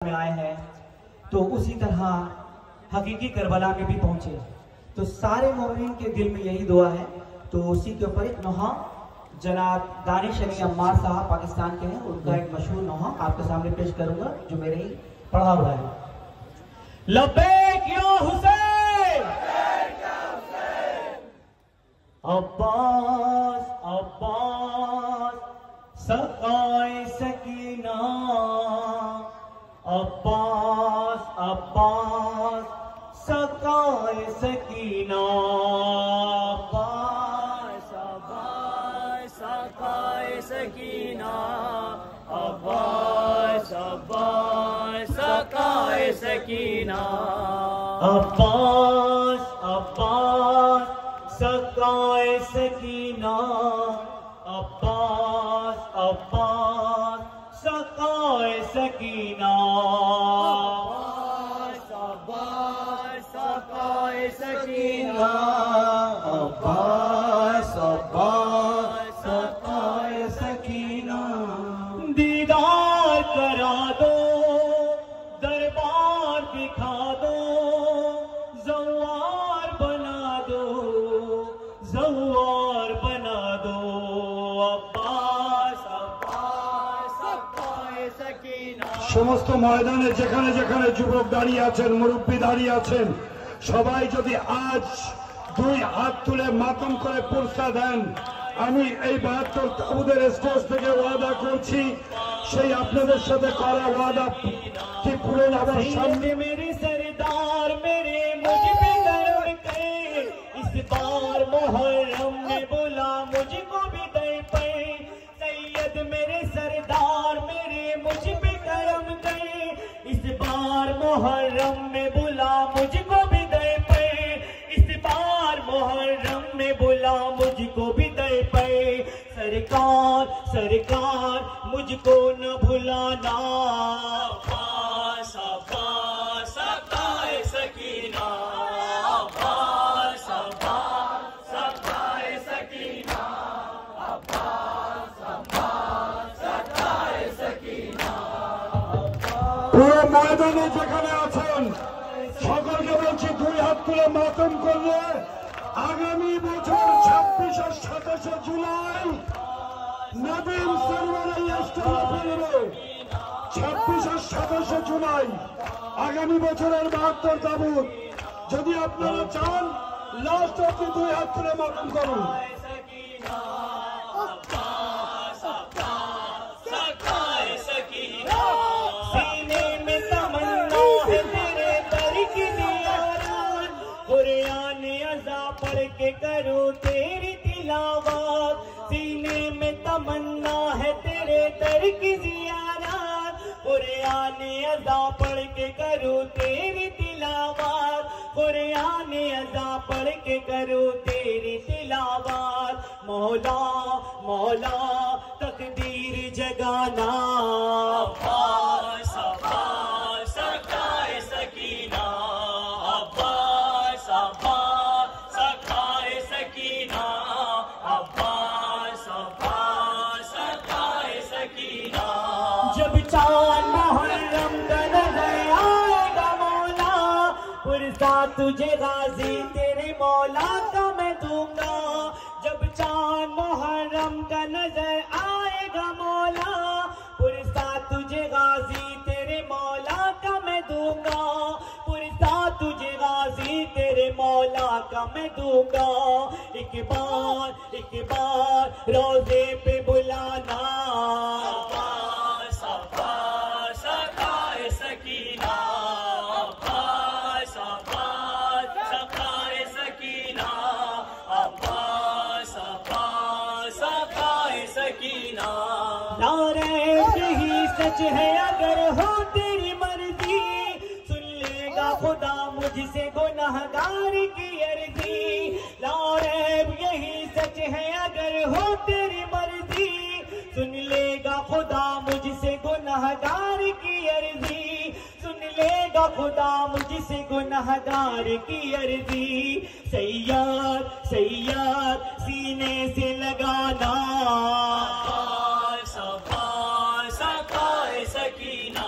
میں آئے ہیں تو اسی طرح حقیقی کربلا میں بھی پہنچے. تو سارے مومنین کے دل میں یہی دعا ہے. تو اسی کے اوپر ایک نوحہ جناب دانش علی عمار صاحب پاکستان کے ہیں, ان کا ایک مشہور نوحہ آپ کے سامنے پیش کروں گا جو میرے ہی پڑھا ہوا ہے. لبیک یا حسین عباس عباس سقائے سکینہ, عباس عباس سقائے سکینہ, عباس عباس سقائے سکینہ, عباس عباس سقائے سکینہ, عباس عباس سقائے سکینہ, عباس عباس سقائے سکینہ, عباس عباس سقائے سکینہ, عباس عباس سقائے سکینہ. دیدار کرا دو, دربار دکھا دو, زوار بنا دو, زوار بنا دو, عباس عباس سقائے سکینہ. সমস্ত ময়দানে যেখানে যেখানে যুবক দাঁড়িয়ে আছেন, মুরব্বী দাঁড়িয়ে আছেন, সবাই যদি আজ দুই হাত তুলে মাতম করে পুরস্কা দেন, আমি এই 72 তাবুদের স্টেজ থেকে ওয়াদা করছি সেই আপনাদের সাথে করা ওয়াদা কি পূরণ হবার সামনে. میرے سردار میرے مجھ پہ کرم کرے, اس بار محرم میں بلا مجھ کو بھی دے پے. سید میرے سردار میرے مجھ پہ کرم کرے, اس بار محرم میں بلا مجھ کو بھی دے پے. اس بار محرم میں بلا مجھ کو بھی دے پے. سرکار سرکار مجھ کو نہ بھلانا, عباس عباس سقائے سکینہ, عباس عباس سقائے سکینہ, عباس عباس سقائے سکینہ. পুরো ময়দানে যেখানে আছেন সকলকে বলছি দুই হাত তুলে মাতম করলে আগামী বছর 26 আর 27 জুলাই নবীন সরওয়ারের স্টলে পড়বে. 26 আর 27 জুলাই আগামী বছরের 72 তাবুত. যদি আপনারা চান লাস্ট অবধি দুই হাত তুলে মাতম করুন. سینے میں تمنا ہے تیرے در کی زیارت, قرآن عزا پڑھ کے کرو تیری تلاوت. سینے میں تمنا ہے تیرے در کی زیارت, قرآن عزا پڑھ کے کرو تیری تلاوت, قرآن عزا پڑھ کے کرو تیری تلاوت. مولا مولا تقدیر جگانا, عباس عباس سقائے سکینہ, عباس عباس سقائے سکینہ, عباس عباس سقائے سکینہ. جب چاند محرم کا نظر آئے گا مولا, پرسا تجھے غازی تیرے مولا کا میں دوں گا. جب چاند محرم کا نظر آئے گا مولا, پرسا تجھے غازی تیرے مولا کا میں دوں گا, پرسا تجھے غازی تیرے مولا کا میں دوں گا. ایک بار روزے پہ بلانا, عباس عباس سقائے سکینہ, عباس عباس سقائے سکینہ, عباس عباس سقائے سکینہ. نعرہ یہی سچ ہے اگر ہو تیری مرضی, سن لے گا خدا مجھ سے گنہگار کی عرضی. نعرہ یہی سچ ہے اگر ہو تیری مرضی, سن لے گا خدا مجھ سے گنہگار کی عرضی, سن لے گا خدا مجھ سے گنہگار کی عرضی. سیاد سیاد سینے سے لگانا, عباس عباس سقائے سکینہ.